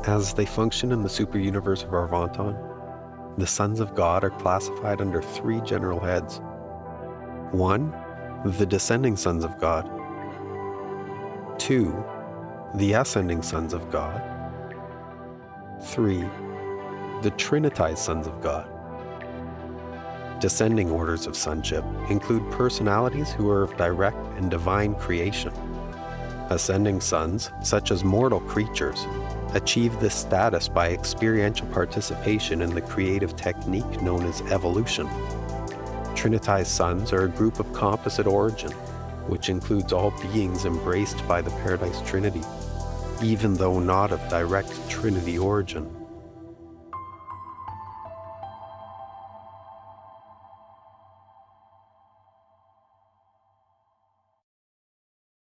As they function in the superuniverse of Arvanton, the sons of God are classified under three general heads. 1. The descending sons of God. 2. The ascending sons of God. 3. The trinitized sons of God. Descending orders of sonship include personalities who are of direct and divine creation. Ascending sons, such as mortal creatures, achieve this status by experiential participation in the creative technique known as evolution. Trinitized sons are a group of composite origin, which includes all beings embraced by the Paradise Trinity, even though not of direct Trinity origin.